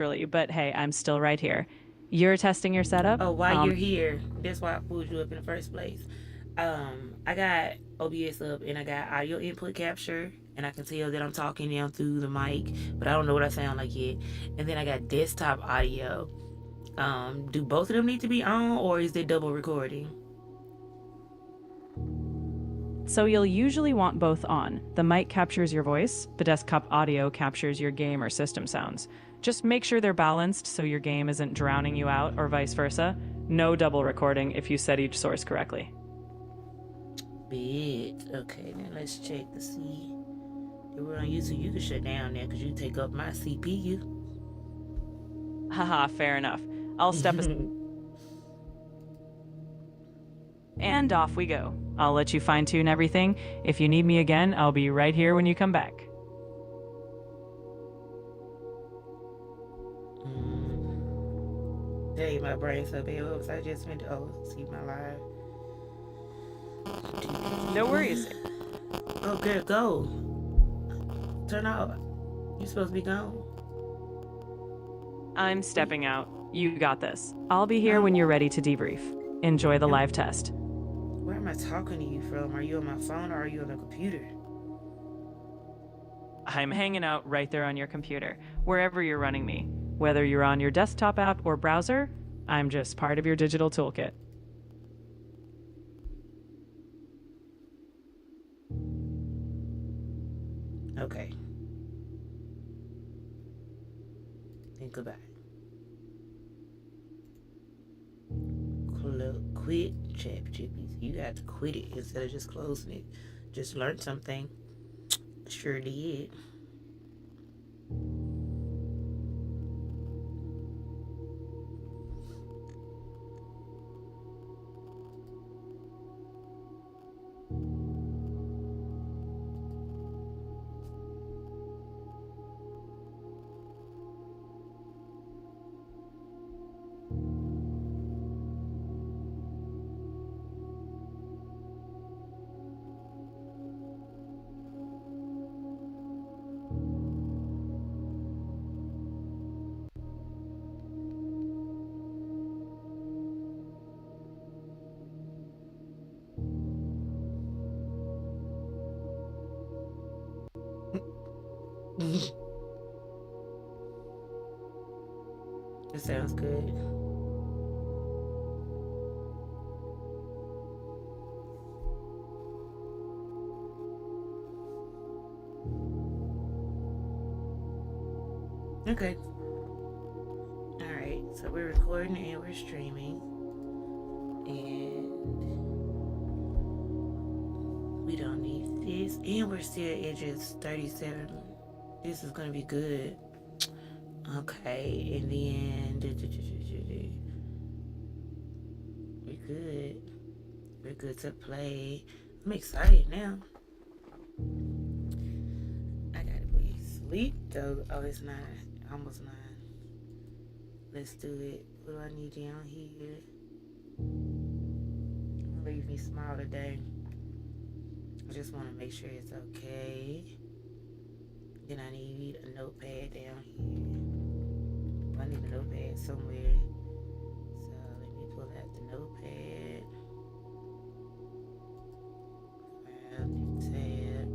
early, but hey, I'm still right here. You're testing your setup? Oh, while you're here, that's why I pulled you up in the first place. I got OBS up and I got audio input capture, and I can tell that I'm talking now through the mic, but I don't know what I sound like yet. And then I got desktop audio. Do both of them need to be on, or is there double recording? So you'll usually want both on. The mic captures your voice, the desktop audio captures your game or system sounds. Just make sure they're balanced so your game isn't drowning you out or vice versa. No double recording if you set each source correctly. Bit. Okay, then let's check to see. If we're on YouTube, you can shut down there because you take up my CPU. Haha, fair enough. I'll step aside and off we go. I'll let you fine tune everything. If you need me again, I'll be right here when you come back. Dang, my brain's so bad. What was I just meant to? Oh, see my live. No worries. Oh, good, go. Turn off. You're supposed to be gone. I'm stepping out. You got this. I'll be here when No. you're ready to debrief. Enjoy the live test. Where am I talking to you from? Are you on my phone or are you on the computer? I'm hanging out right there on your computer, wherever you're running me. Whether you're on your desktop app or browser, I'm just part of your digital toolkit. Okay. And goodbye. Quit chat chippies. You got to quit it instead of just closing it. Just learned something. Sure did. It sounds good. Okay. Alright, so we're recording and we're streaming. And we don't need this. And we're still at just 37. This is gonna be good. Okay, and then we're good. We're good to play. I'm excited now. I gotta be asleep though. Oh, it's 9. Almost 9. Let's do it. What do I need down here? Leave me small today. I just want to make sure it's okay. Then I need a notepad down here. I need a notepad somewhere. So let me pull out the notepad. Grab the tab.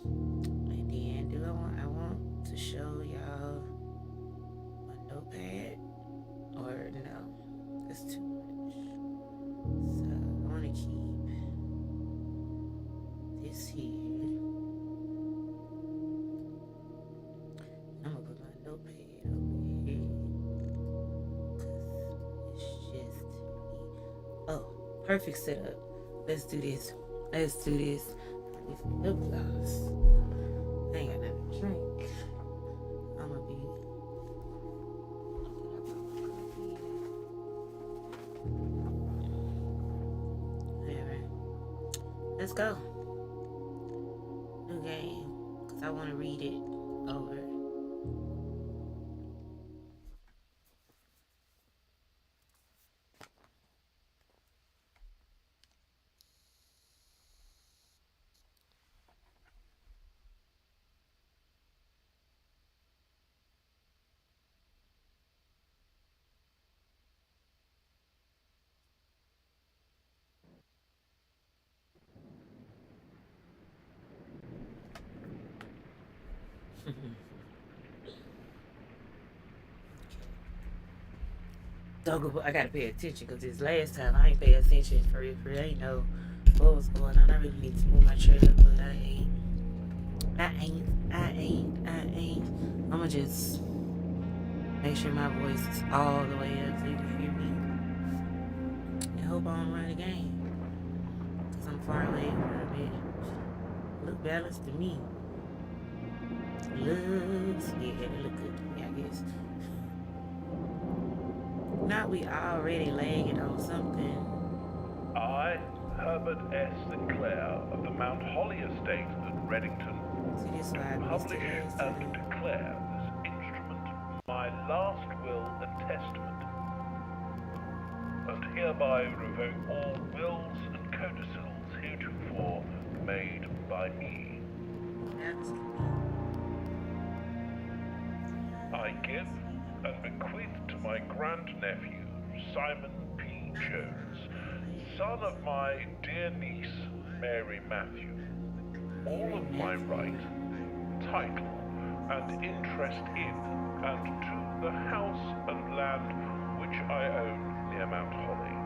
And then I want to show y'all my notepad, or no, that's too much. So I want to keep this here. I'm gonna put my notepad over here because it's just me. Oh, perfect setup. Let's do this. Let's do this. With lip gloss. I ain't got nothing to drink. I'm gonna be. Whatever. Let's go. New game. Because I want to read it over. Don't go. I gotta pay attention because this last time I ain't pay attention for real. I ain't know what was going on. I really need to move my trailer, but I ain't. I'ma just make sure my voice is all the way up so you can hear me. And hope I don't run the game. Because I'm far away from it. Look balanced to me. Looks, yeah, it look good to me, I guess. Not we already lagging on something. I, Herbert S. Sinclair of the Mount Holly Estate at Reddington, See, this is why I missed publish it last and time. declare this instrument my last will and testament, and hereby revoke all wills and codicils heretofore made by me. That's I give and bequeath to my grandnephew, Simon P. Jones, son of my dear niece, Mary Matthew, all of my right, title, and interest in and to the house and land which I own near Mount Holly.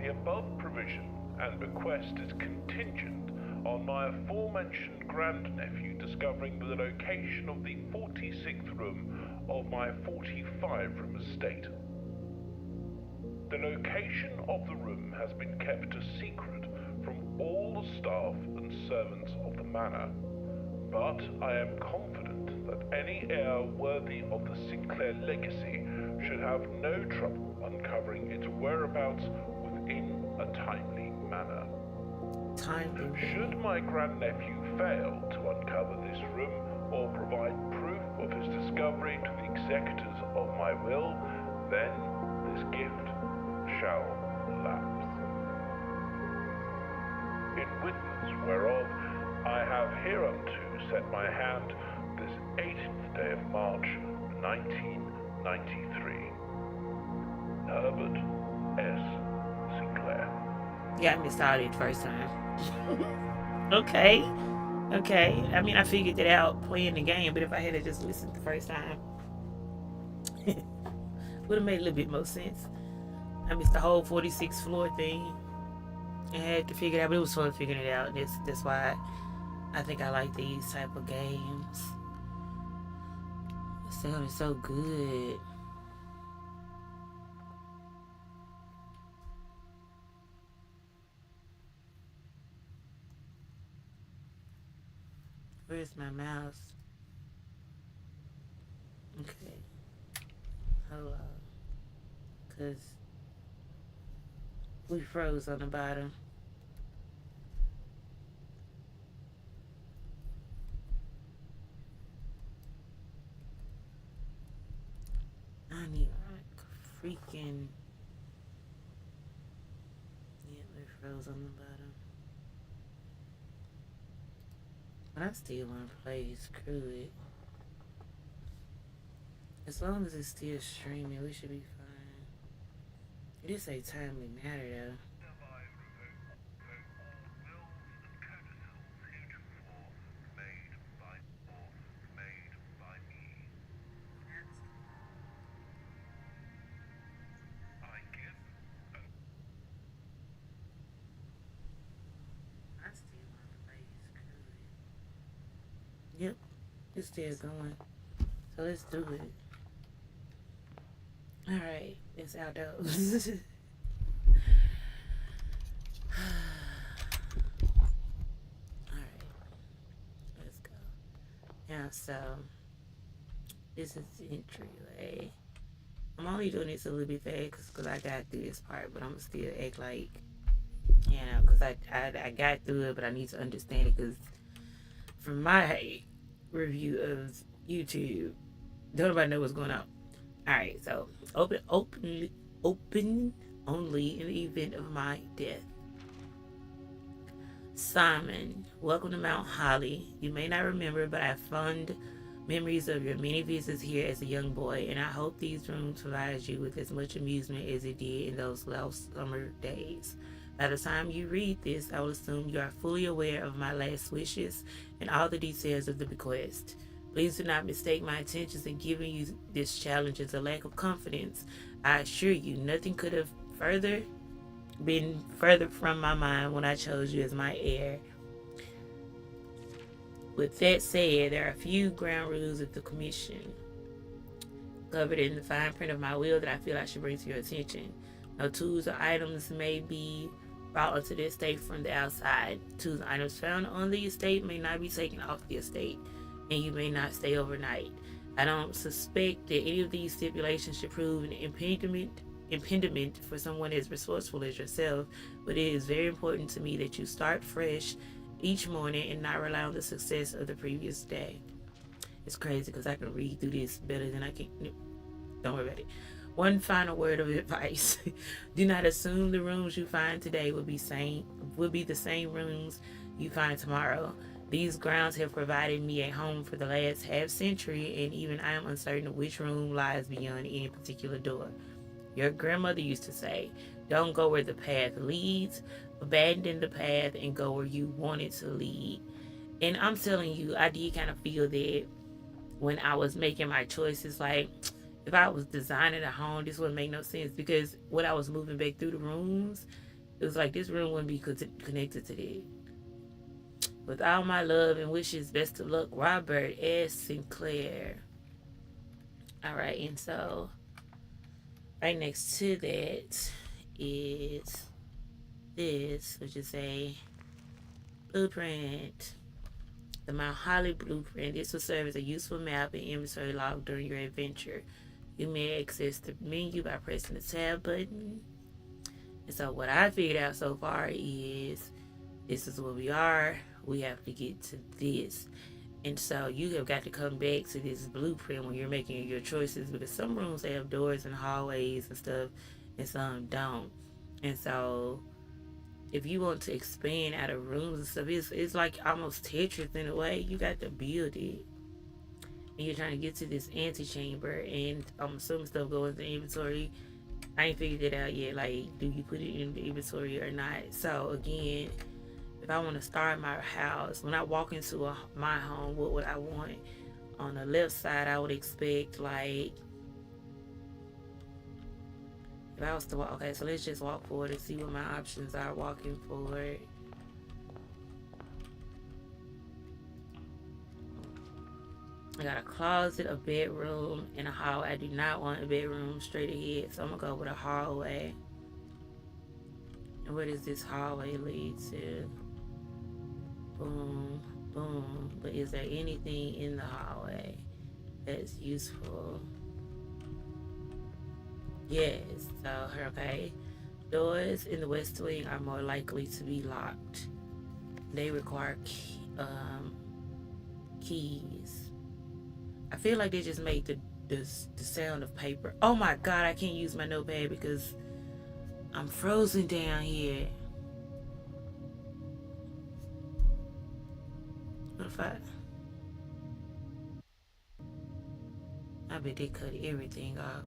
The above provision and bequest is contingent on my aforementioned grandnephew discovering the location of the 46th room of my 45-room estate. The location of the room has been kept a secret from all the staff and servants of the manor, but I am confident that any heir worthy of the Sinclair legacy should have no trouble uncovering its whereabouts within a timely manner. Should my grandnephew fail to uncover this room or provide proof of his discovery to the executors of my will, then this gift shall lapse. In witness whereof I have hereunto set my hand this 18th day of March, 1993. Herbert S. Sinclair. got me started first time. Okay. I mean, I figured it out playing the game, but if I had to just listen the first time, would have made a little bit more sense. I missed the whole 46th floor thing and had to figure it out, but it was fun figuring it out. That's why I think I like these type of games. The sound is so good. Where's my mouse? Okay. Hold on. Because we froze on the bottom. I need freaking... Yeah, we froze on the bottom. But I still want to play. Screw it. As long as it's still streaming, we should be fine. This ain't timely matter though. Yep, it's still going. So let's do it. Alright, it's outdoors. Alright, let's go. Yeah, so this is the entryway. I'm only doing this a little bit fast because I got through this part, but I'm gonna still act like, you know, because I got through it, but I need to understand it because from my review of YouTube, don't nobody know what's going on. Alright, so open only in the event of my death. Simon, welcome to Mount Holly. You may not remember, but I have fond memories of your many visits here as a young boy, and I hope these rooms provide you with as much amusement as it did in those last summer days. By the time you read this, I will assume you are fully aware of my last wishes and all the details of the bequest. Please do not mistake my intentions in giving you this challenge as a lack of confidence. I assure you, nothing could have been further from my mind when I chose you as my heir. With that said, there are a few ground rules of the commission covered in the fine print of my will that I feel I should bring to your attention. No tools or items may be brought onto the estate from the outside. Tools or items found on the estate may not be taken off the estate, and you may not stay overnight. I don't suspect that any of these stipulations should prove an impediment for someone as resourceful as yourself, but it is very important to me that you start fresh each morning and not rely on the success of the previous day. It's crazy because I can read through this better than I can. Don't worry about it. One final word of advice. Do not assume the rooms you find today will be the same rooms you find tomorrow. These grounds have provided me a home for the last half century, and even I am uncertain of which room lies beyond any particular door. Your grandmother used to say, don't go where the path leads, abandon the path and go where you want it to lead. And I'm telling you, I did kind of feel that when I was making my choices, like, if I was designing a home, this wouldn't make no sense, because when I was moving back through the rooms, it was like this room wouldn't be connected to that. With all my love and wishes, best of luck, Robert S. Sinclair. Alright, and so right next to that is this, which is a blueprint. The Mount Holly blueprint. This will serve as a useful map and inventory log during your adventure. You may access the menu by pressing the tab button. And so what I figured out so far is this is where we are. We have to get to this. And so you have got to come back to this blueprint when you're making your choices, because some rooms have doors and hallways and stuff, and some don't. And so if you want to expand out of rooms and stuff, it's like almost Tetris in a way. You got to build it. And you're trying to get to this antechamber, and I'm assuming stuff goes in the inventory. I ain't figured it out yet. Like, do you put it in the inventory or not? So again, if I want to start my house, when I walk into my home, what would I want? On the left side, I would expect, like, if I was to walk, okay, so let's just walk forward and see what my options are walking forward. I got a closet, a bedroom, and a hallway. I do not want a bedroom straight ahead, so I'm gonna go with a hallway. And where does this hallway lead to? Boom, boom. But is there anything in the hallway that's useful? Yes. So, okay. Doors in the west wing are more likely to be locked. They require keys. I feel like they just made the sound of paper. Oh my God, I can't use my notepad because I'm frozen down here. What if I bet they cut everything off.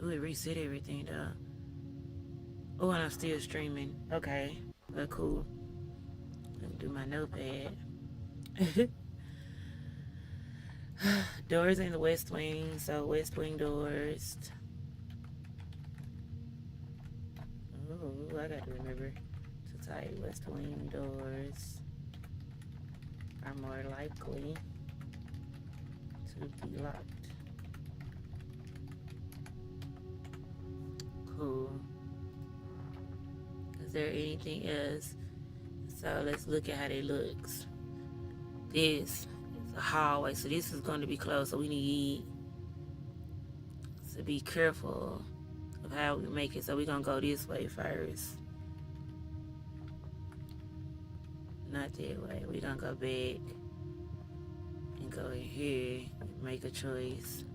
Ooh, it reset everything though. Oh, and I'm still streaming. Okay, well, cool. Let me do my notepad. Doors in the west wing, so west wing doors. Oh, I gotta remember to type west wing doors are more likely to be locked. Cool. Is there anything else? So let's look at how they looks. This is a hallway, so this is going to be closed, so we need to be careful of how we make it. So we're going to go this way first. Not that way. We're going to go back and go in here and make a choice.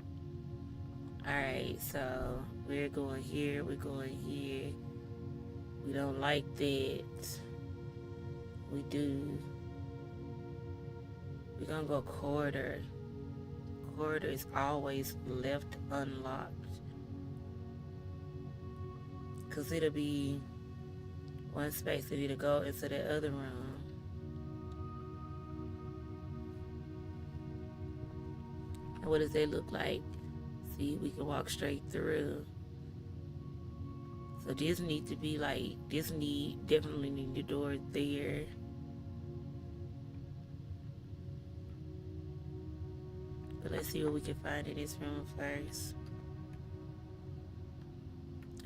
Alright, so we're going here, we're going here. We don't like that. We do. We're gonna go corridor. Corridor is always left unlocked, cause it'll be one space for you to go into the other room. And what does that look like? See, we can walk straight through. So this need to be like, definitely need the door there. But let's see what we can find in this room first.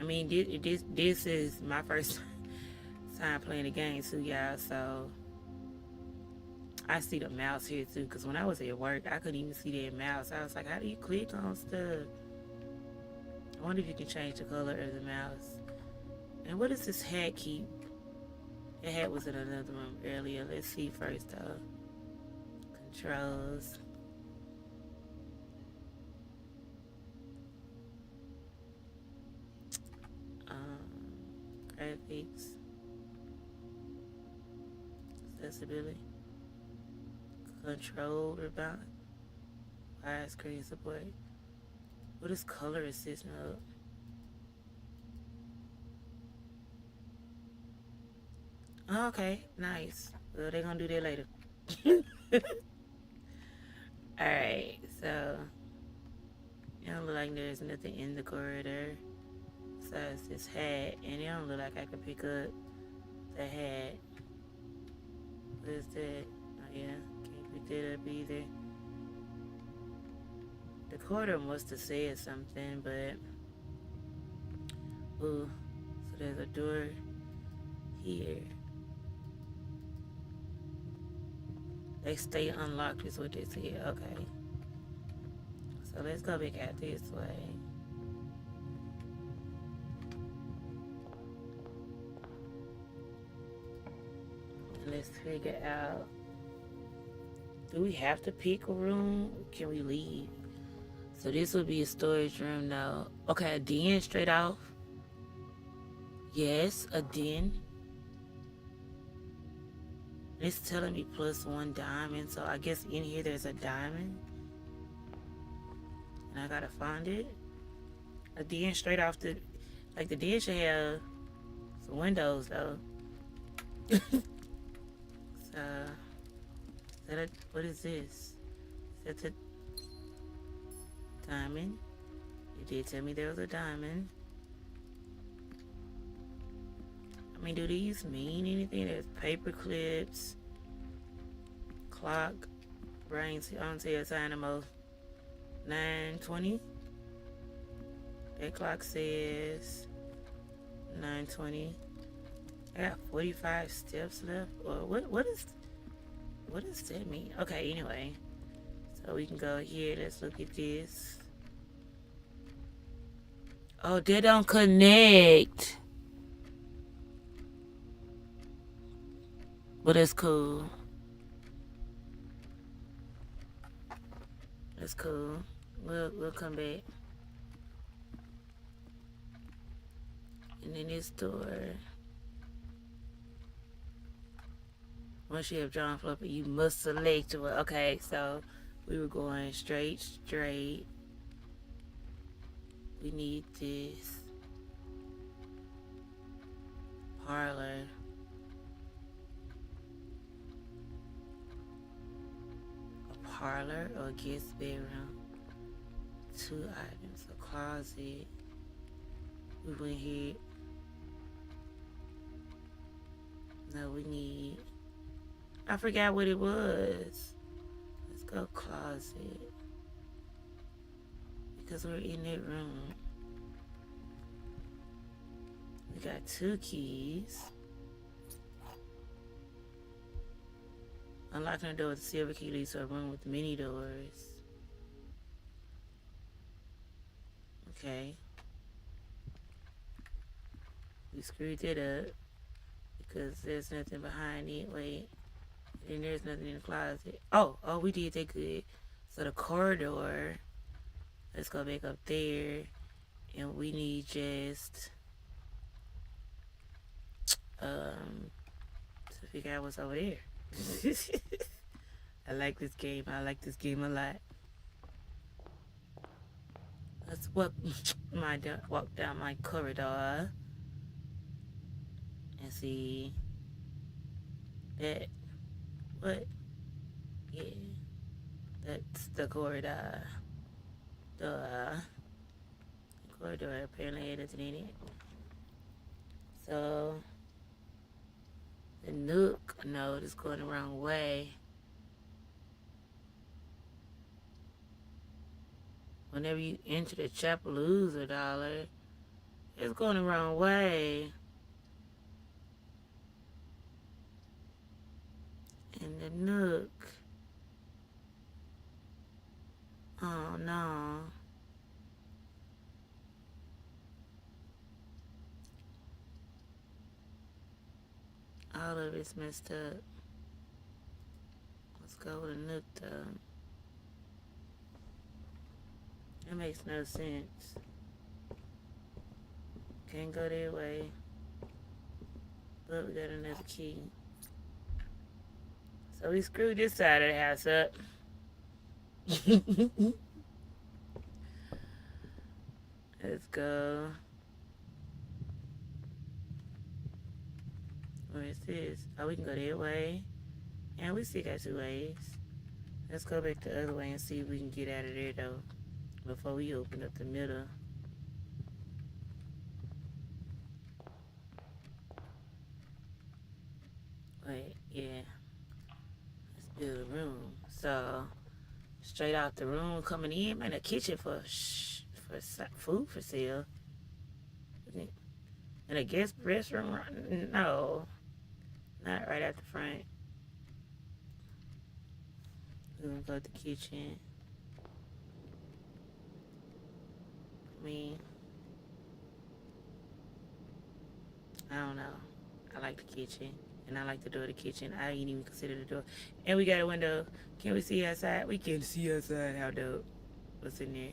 I mean, this is my first time playing the game too, y'all. So I see the mouse here too, because when I was at work, I couldn't even see that mouse. I was like, how do you click on stuff? I wonder if you can change the color of the mouse. And what does this hat keep? The hat was in another room earlier. Let's see first though. Controls. Graphics. Accessibility. Control rebound. Widescreen support. What is color assist mode? Oh, okay, nice. Well, they're gonna do that later. Alright, so it don't look like there's nothing in the corridor besides this hat, and it don't look like I can pick up the hat. What is that? Oh yeah, can't pick that up either. The corridor must have said something, but ooh, so there's a door here. They stay unlocked is what they said. Okay. So let's go back out this way. Let's figure out. Do we have to pick a room? Can we leave? So this would be a storage room now. Okay, a den straight off. Yes, a den. It's telling me +1 diamond, so I guess in here there's a diamond. And I gotta find it. A den straight off the... Like, the den should have some windows, though. So... what is this? Is that a diamond? It did tell me there was a diamond. I mean, do these mean anything? There's paper clips, clock, brain on tail dynamo, 9:20. That clock says 9:20. I got 45 steps left. Or what does that mean? Okay, anyway. So we can go here. Let's look at this. Oh, they don't connect. But it's cool. That's cool. We'll come back. And then this door. Once you have drawn flopper, you must select one. Okay, so we were going straight. We need this parlor. Parlor or guest bedroom. 2 items. A closet. We went here. No, we need... I forgot what it was. Let's go closet. Because we're in that room. We got 2 keys. Unlocking the door with a silver key leads to a room with many doors. Okay. We screwed it up because there's nothing behind it. Wait. And there's nothing in the closet. Oh, we did that good. So the corridor. Let's go back up there. And we need just to figure out what's over there. I like this game. I like this game a lot. Let's walk down my corridor. and see that. What? Yeah, that's the corridor. The corridor apparently had nothing in it. So the Nook node is going the wrong way. Whenever you enter the Chapalooza dollar, it's going the wrong way. And the Nook. Oh no. All of it's messed up. Let's go with a Nook though. That makes no sense. Can't go that way. But we got another key. So we screwed this side of the house up. Let's go. Where is this? Oh, we can go that way. And we still got 2 ways. Let's go back the other way and see if we can get out of there though. Before we open up the middle. Wait, yeah. Let's build a room. So, straight out the room coming in, man, a kitchen for food for sale. And a guest restroom, no. Not right at the front. We're gonna go to the kitchen. I don't know. I like the kitchen. And I like the door of the kitchen. I ain't even consider the door. And we got a window. Can we see outside? We can see outside. How dope. What's in there?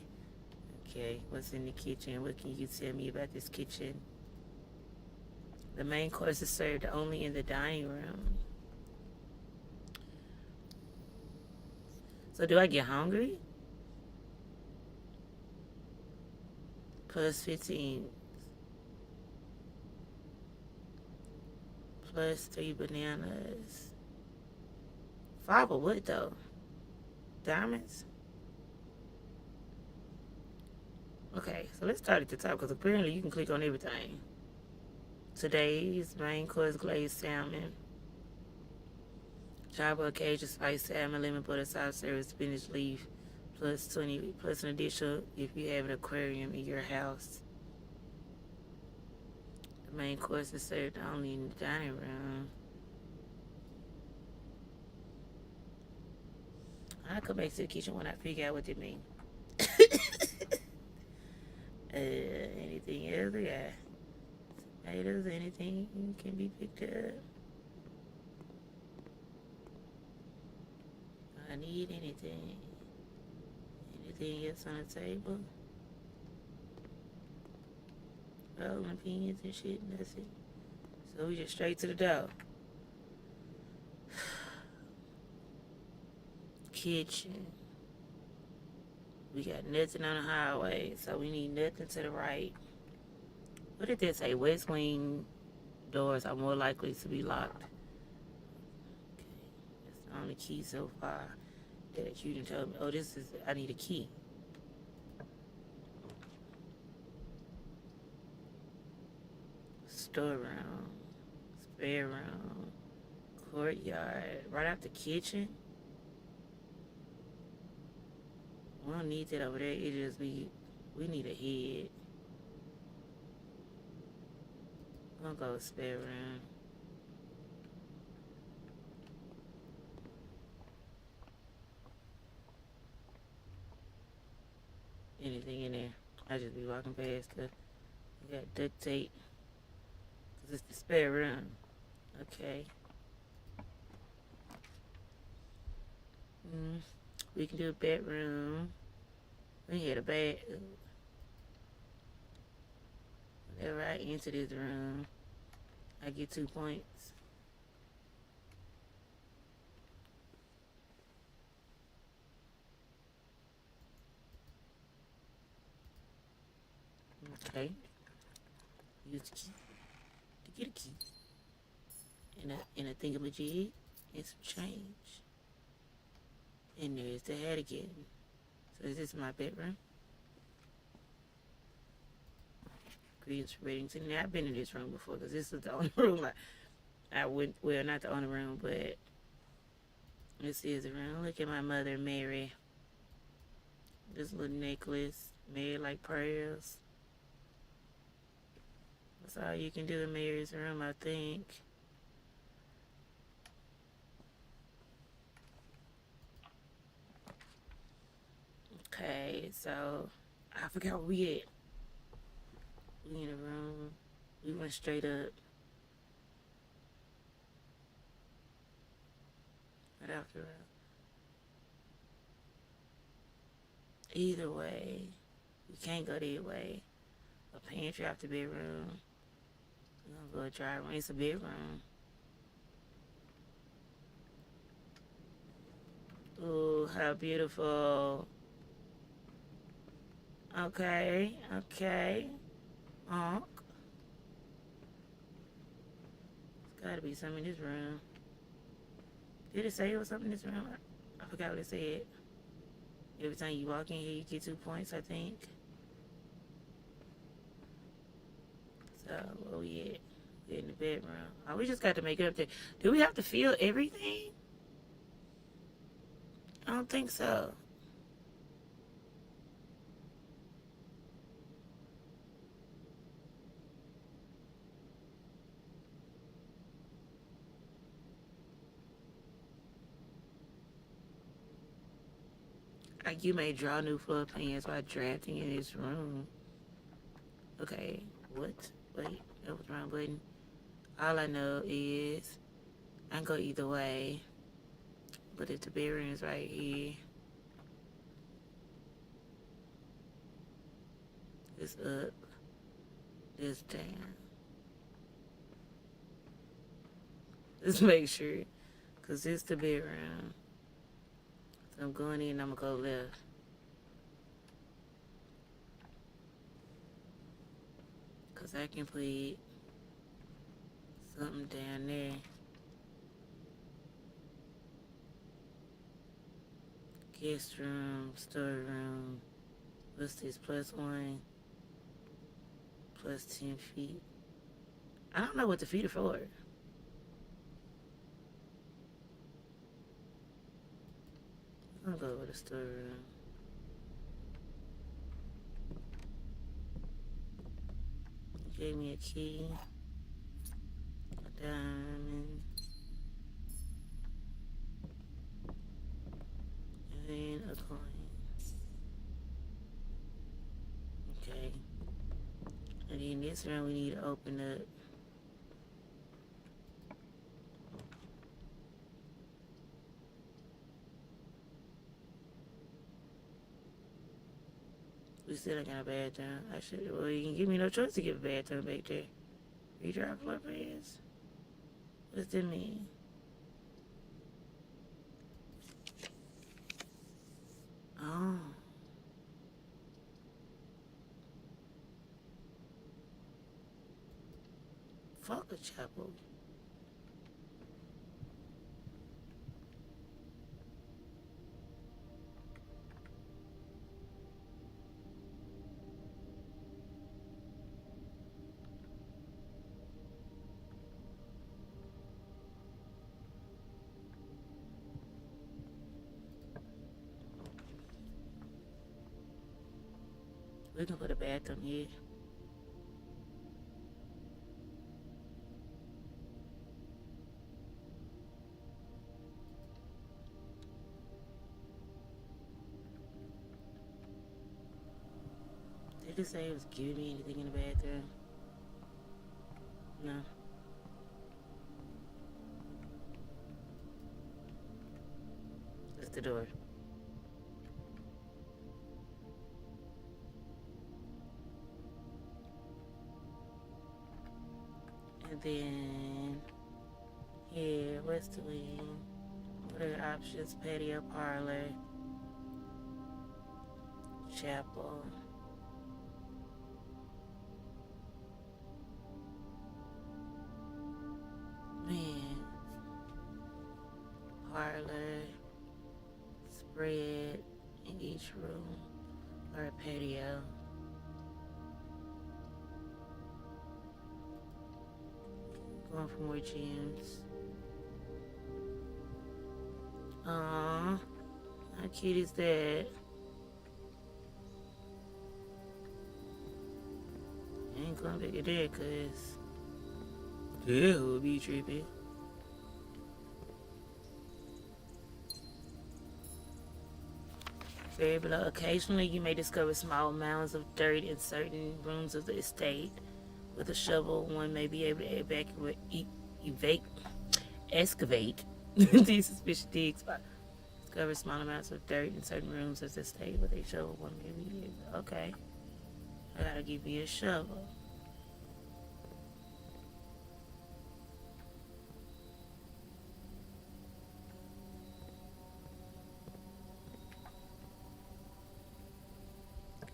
Okay. What's in the kitchen? What can you tell me about this kitchen? The main course is served only in the dining room. So do I get hungry? Plus 15. Plus 3 bananas. 5 of what though? Diamonds? Okay, so let's start at the top because apparently you can click on everything. Today's main course glazed salmon. Charbel Cajun spiced salmon, lemon butter sauce service, spinach leaf, plus 20, plus an additional if you have an aquarium in your house. The main course is served only in the dining room. I'll come back to the kitchen when I figure out what it means. Anything else? Yeah. Tomatoes, anything can be picked up. I need anything. Anything else on the table? Rolling opinions and shit, and that's it. So we just straight to the door. Kitchen. We got nothing on the highway, so we need nothing to the right. What did that say? West wing doors are more likely to be locked. Okay, that's the only key so far that you didn't tell me. Oh, this is, I need a key. Storeroom, spare room, courtyard, right out the kitchen. We don't need that over there. It just be, we need a head. I'm gonna go spare room. Anything in there? I just be walking past the. We got duct tape. Cause it's the spare room. Okay. We can do a bedroom. We had a bed. Whenever I enter this room, I get 2 points. Okay. Use the key to get a key. and a thingamajig and some change. And there's the head again. So this is my bedroom. Greetings from Reddington. Now, I've been in this room before because this is the only room I went. Well, not the only room, but this is the room. Look at my mother, Mary. This little necklace made like pearls. That's all you can do in Mary's room, I think. Okay, so I forgot where we at. We in a room. We went straight up. Right out the room. Either way, we can't go the way. A pantry after bedroom. We're gonna go to dry room. It's a bedroom. Ooh, how beautiful. Okay, okay. Honk. There's gotta be something in this room. Did it say it was something in this room? I forgot what it said. Every time you walk in here, you get 2 points, I think. So, where we at? We're in the bedroom. Oh, we just got to make it up there. Do we have to feel everything? I don't think so. Like, you may draw new floor plans by drafting in this room. Okay, what? Wait, that was the wrong button. All I know is I can go either way. But if the bedroom is right here, it's up, this down. Just make sure, because it's the bedroom. So I'm going in, I'm going to go left. Because I can put something down there. Guest room, storeroom. What's this? +1. Plus 10 feet. I don't know what the feet are for. I'm gonna go over the storeroom. Gave me a key. A diamond. And a coin. Okay. And then this round we need to open up. We still ain't got a bathroom. I should. Well, you can give me no choice to get a bathroom back there. Redraw floor plans. What's that mean? Oh. Fuck a chapel. We can put a bathroom here. Did it say it was giving me anything in the bathroom? No. That's the door. And then here, what's the wing? What are the options? Patio, parlor, chapel. Man. or a patio. Going for more gems. Aww, how cute is that? I ain't gonna pick it there, cause that would be trippy. Very below. Occasionally, you may discover small mounds of dirt in certain rooms of the estate. With a shovel, one may be able to excavate these suspicious digs. Discover small amounts of dirt in certain rooms of the estate. With a shovel, one may be able. Okay, I gotta give you a shovel.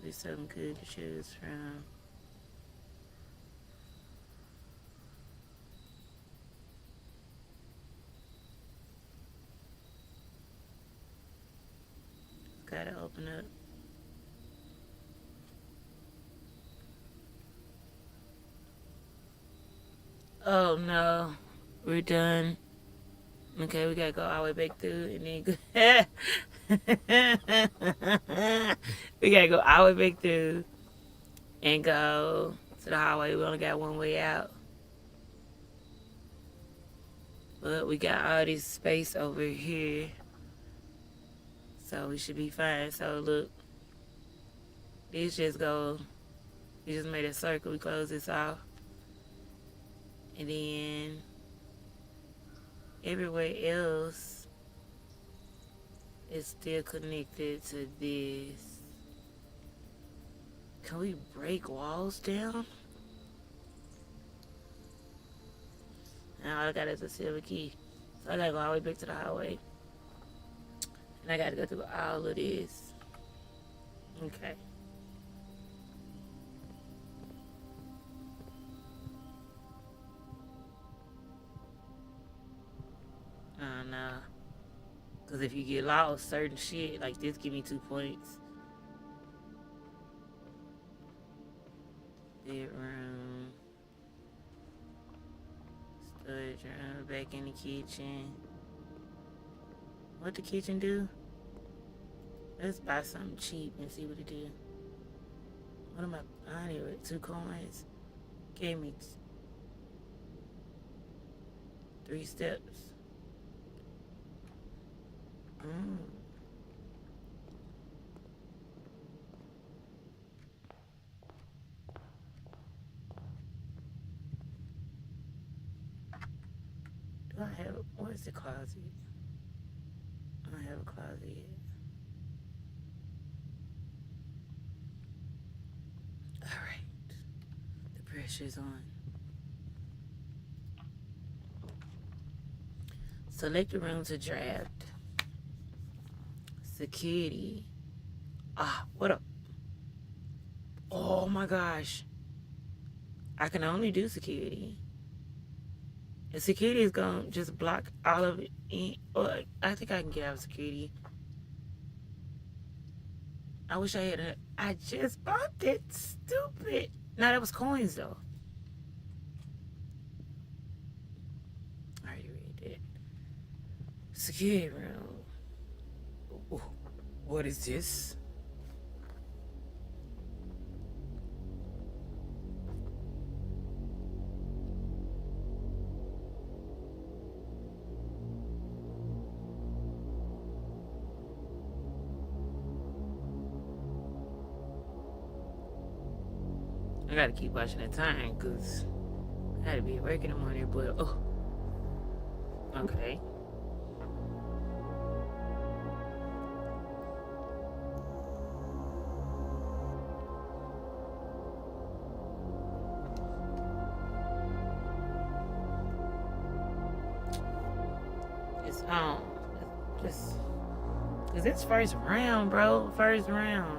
There's something good to choose from. Gotta open up. Oh no, we're done. Okay, we gotta go all the way back through and then go. We gotta go all the way back through and go to the highway. We only got one way out. But we got all this space over here. So we should be fine. So look, this just go, we just made a circle. We close this off. And then everywhere else is still connected to this. Can we break walls down? Now all I got is a silver key. So I gotta go all the way back to the highway. And I gotta go through all of this. Okay. Oh no. Cause if you get lost, certain shit like this give me 2 points. Bedroom. Storage room. Back in the kitchen. What the kitchen do? Let's buy something cheap and see what it do. What am I buying here with 2 coins? Gave me 3 steps. Do I have, where's the closet? I don't have a closet yet. Alright. The pressure's on. Select the room to draft. Security. Ah, what up? Oh my gosh. I can only do security. And security is gonna just block all of it in. Or I think I can get out of security. I wish I had I just bought it. Stupid. No, that was coins though. I already read that. Security room. Ooh, what is this? I gotta keep watching the time because I gotta be at work in the morning, but oh, okay. It's on. Just because it's first round, bro. First round.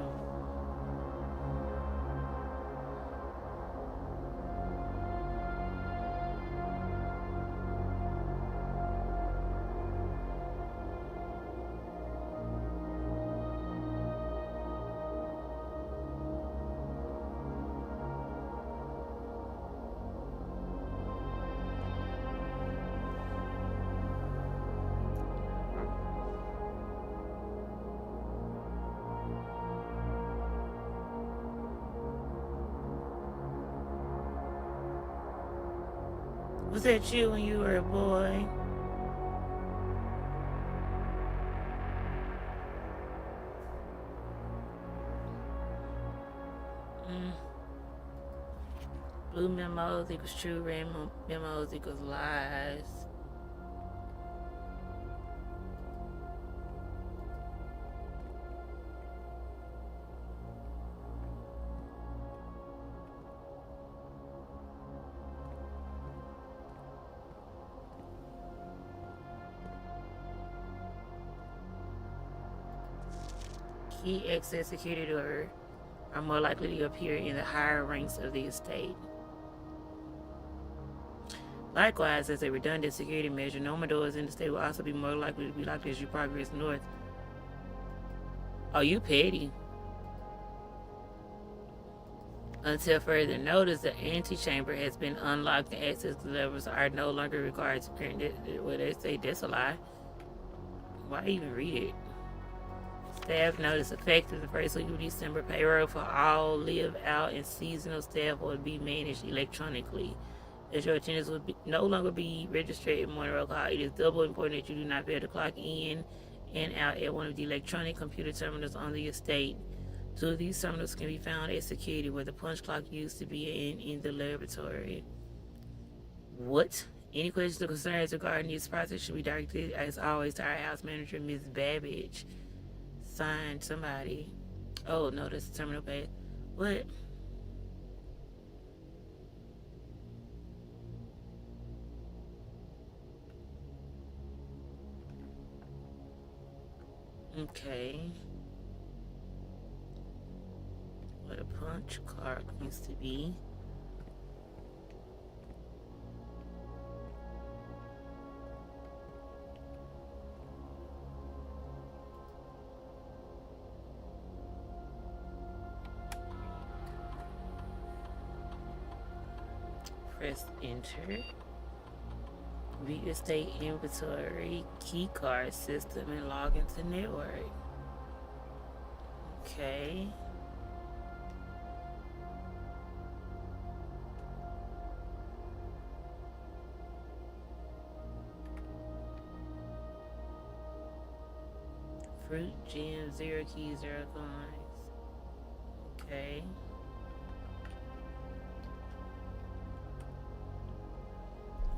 Was that you when you were a boy? Blue memos equals true, red memos equals lies. Key access security door are more likely to appear in the higher ranks of the estate. Likewise, as a redundant security measure, normal doors in the state will also be more likely to be locked as you progress north. Oh, you petty. Until further notice, the antechamber has been unlocked and access levels are no longer required to print it. Well, they say that's a lie. Why even read it? Staff notice effective the first week of December. Payroll for all live out and seasonal staff will be managed electronically. As your attendance will no longer be registered in Monroe Call, it is double important that you do not fail to clock in and out at one of the electronic computer terminals on the estate. Two of these terminals can be found at security, where the punch clock used to be in the laboratory. What? Any questions or concerns regarding this process should be directed, as always, to our house manager, Ms. Babbage. Signed, somebody. Oh, no, that's the terminal pad. What? Okay. What a punch card used to be. Press enter. View estate inventory, key card system, and log into network. Okay. Fruit gem, 0 keys, 0 coins. Okay.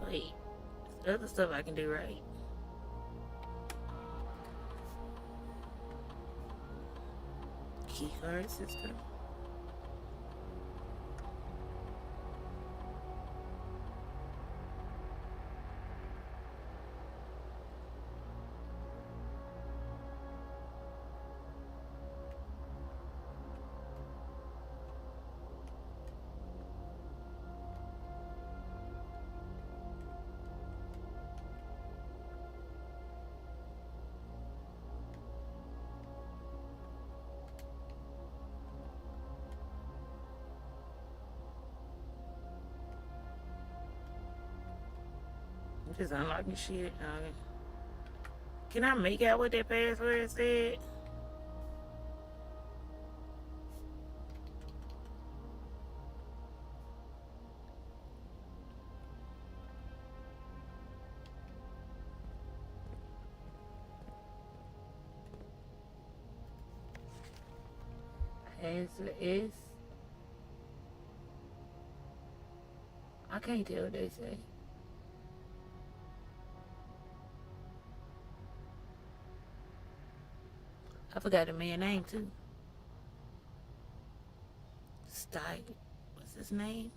Wait. Other stuff I can do right. Key card system. Just unlocking shit. Can I make out what that password said? Answer is. I can't tell what they say. I forgot the man's name too. What's his name?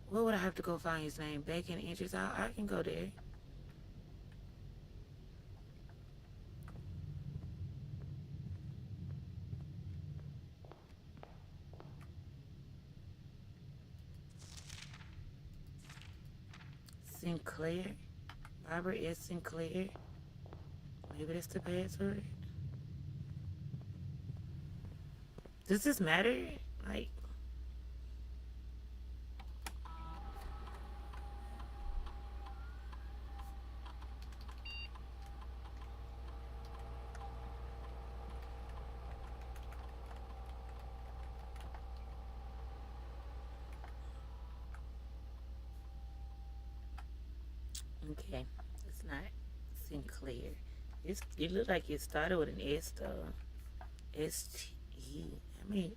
Where would I have to go find his name? Back in entries. I can go there. Sinclair. Robert S. Sinclair. Maybe that's the password. Does this matter? Like, Okay, it's not Sinclair. It looked like it started with an S though. S-T-E. I mean,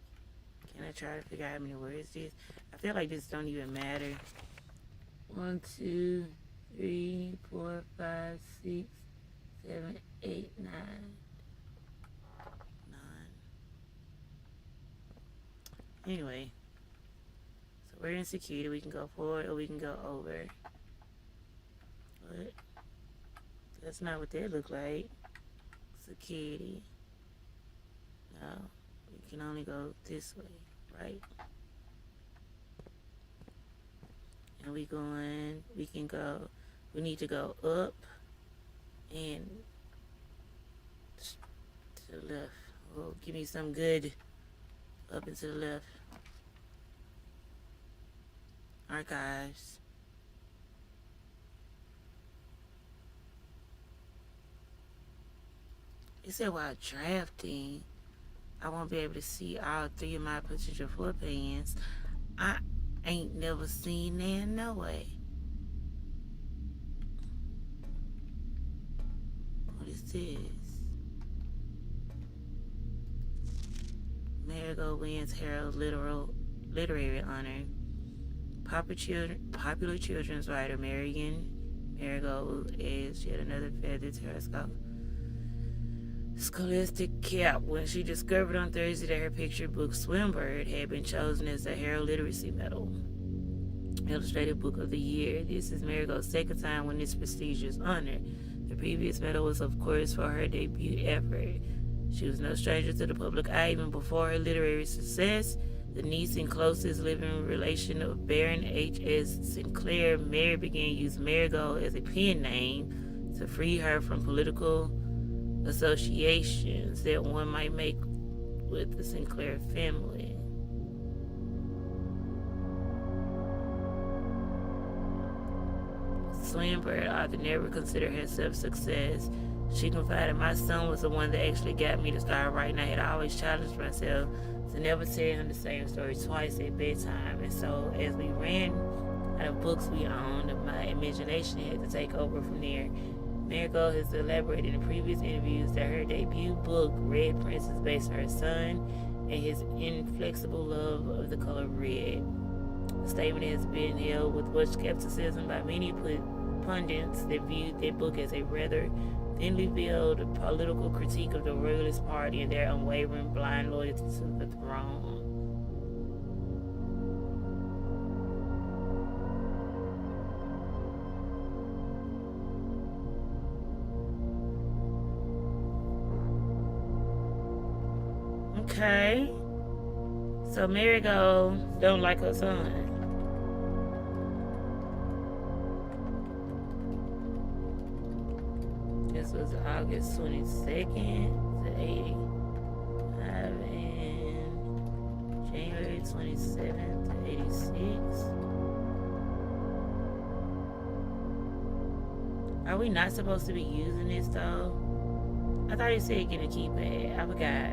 can I try to figure out how many words this? I feel like this don't even matter. 1, 2, 3, 4, 5, 6, 7, 8, 9. 9. Anyway, so we're in security. We can go forward or we can go over. What? That's not what that look like. Security. No, we can only go this way, right? And we need to go up and to the left. Oh, give me some good up and to the left. Archives. It said while drafting, I won't be able to see all 3 of my potential floor plans. I ain't never seen that, no way. What is this? Marigold wins Herald Literary Honor. Popular children's writer Marigold is yet another feather to her scholastic cap when she discovered on Thursday that her picture book Swimbird had been chosen as the Herald Literacy Medal Illustrated Book of the Year. This is Marigold's second time winning this prestigious honor. The previous medal was, of course, for her debut effort. She was no stranger to the public eye even before her literary success. The niece and closest living relation of Baron H.S. Sinclair, Mary began to use Marigold as a pen name to free her from political associations that one might make with the Sinclair family. Swinburne author never considered herself success. She confided, my son was the one that actually got me to start writing. I had always challenged myself to never tell him the same story twice at bedtime. And so as we ran out of books we owned, my imagination had to take over from there. Marigold has elaborated in previous interviews that her debut book, Red Prince, is based on her son and his inflexible love of the color red. The statement has been held with much skepticism by many pundits that viewed that book as a rather thinly veiled political critique of the Royalist Party and their unwavering blind loyalty to the throne. Okay, so Marigold don't like her son. This was August 22nd to 85 and January 27th to 86. Are we not supposed to be using this though? I thought he said get a keypad. I forgot.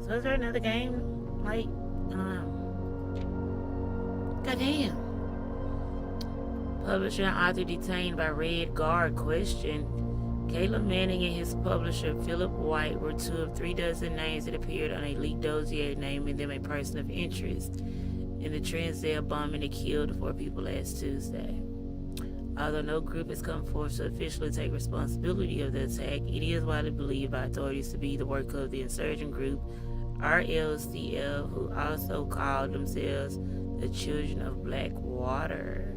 So is there another game? Like, goddamn. Publisher and author detained by Red Guard question. Caleb Manning and his publisher Philip White were 2 of 3 dozen names that appeared on a leaked dossier naming them a person of interest in the Transvaal bombing that killed 4 people last Tuesday. Although no group has come forth to officially take responsibility of the attack, it is widely believed by authorities to be the work of the insurgent group RLCF, who also called themselves the Children of Black Water.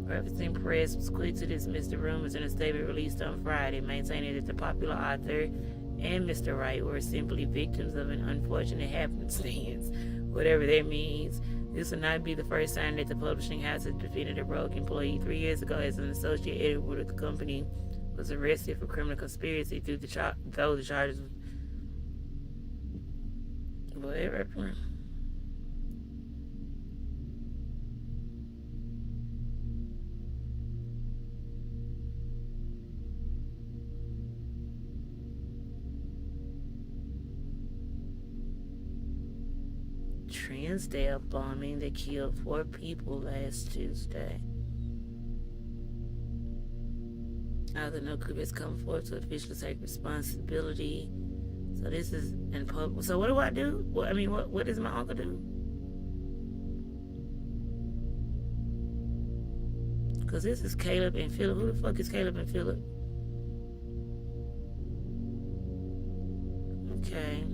Referencing Press was quick to dismiss the rumors in a statement released on Friday, maintaining that the popular author and Mr. Wright were simply victims of an unfortunate happenstance, whatever that means. This will not be the first time that the publishing house has defended a rogue employee. 3 years ago, as an associate editor with the company, was arrested for criminal conspiracy though the charges whatever. Transdale bombing that killed 4 people last Tuesday. Although no group has come forward to officially take responsibility. So this is in public. So what do I do? What does my uncle do? Because this is Caleb and Philip. Who the fuck is Caleb and Philip? Okay.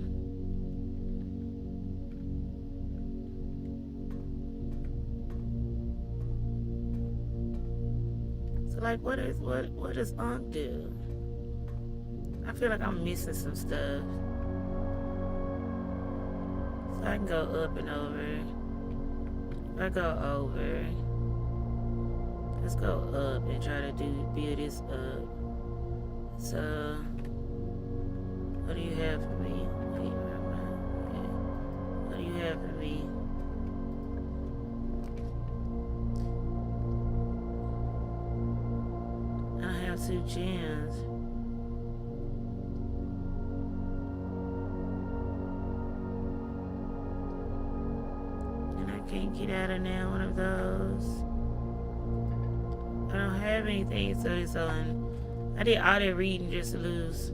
So like, what does Unc do? I feel like I'm missing some stuff. So I can go up and over. If I go over, let's go up and try to build this up. So, what do you have for me? What do you have for me? I have 2 gems. And I can't get out of now one of those. I don't have anything, so it's on. I did all that reading just to lose.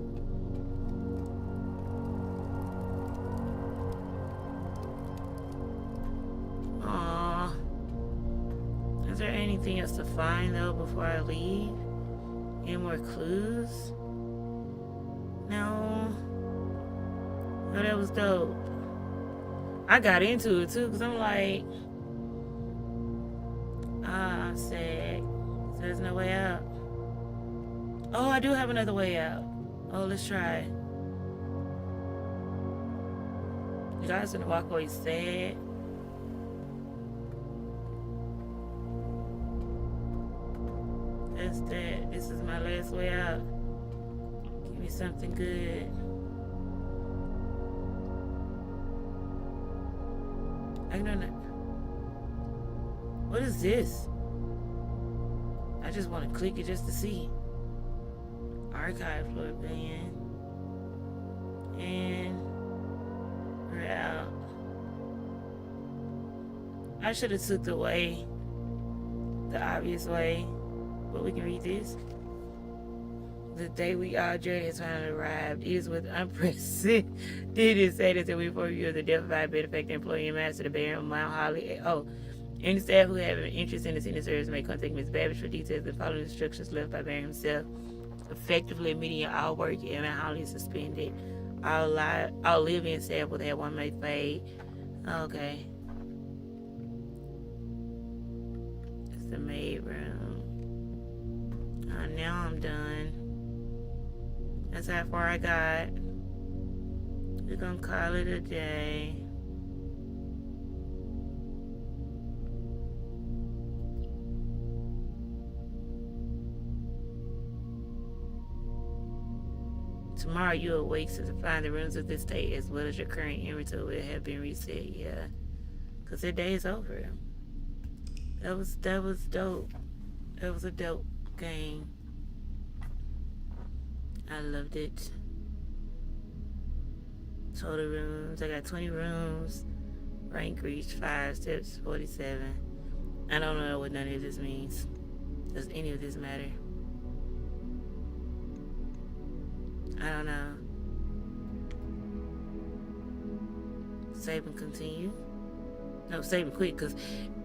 Aww. Is there anything else to find though before I leave? Any more clues? No. Oh, that was dope. I got into it too, because I'm like, I'm sad. So there's no way out. Oh, I do have another way out. Oh, let's try it. You guys gonna walk away sad? That's that. This is my last way out. Give me something good. I don't know. What is this? I just want to click it just to see. Archive floor plan. And we're out. I should have took the obvious way. But we can read this. The day we all dreaded has finally arrived. It is with unprecedented sadness that we inform you of the death of our benefactor, employee, and master, the Baron of Mount Holly. Any staff who have an interest in the senior service may contact Ms. Babbage for details and follow the instructions left by Baron himself. Effectively admitting all work at Mount Holly is suspended. All living staff will have 1 month paid. Okay. It's the maid room. Now I'm done. That's how far I got. We're gonna call it a day. Tomorrow you awake to find the rooms of this state as well as your current inventory will have been reset. Yeah, cause the day is over. That was dope. That was a dope game. I loved it. Total rooms. I got 20 rooms. Rank reached 5 steps 47. I don't know what none of this means. Does any of this matter? I don't know. Save and continue. No, save and quit, because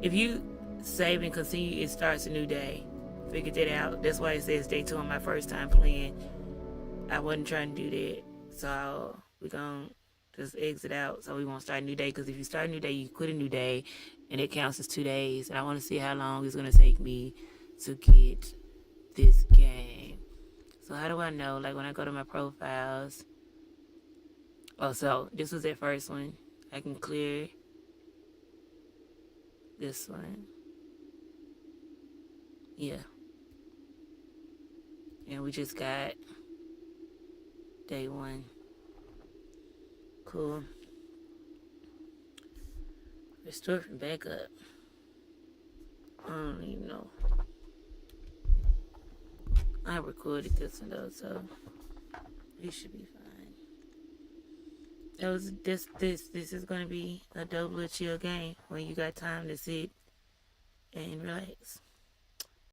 if you save and continue, it starts a new day. Figured that out. That's why it says day 2 on my first time playing. I wasn't trying to do that. So we're going to just exit out. So we won't start a new day. Because if you start a new day, you quit a new day. And it counts as 2 days. And I want to see how long it's going to take me to get this game. So how do I know? Like when I go to my profiles. Oh, so this was that first one. I can clear this one. Yeah. And we just got day 1. Cool. Restore from backup. I don't even know. I recorded this one though, so it should be fine. This is gonna be a dope little chill game when you got time to sit and relax.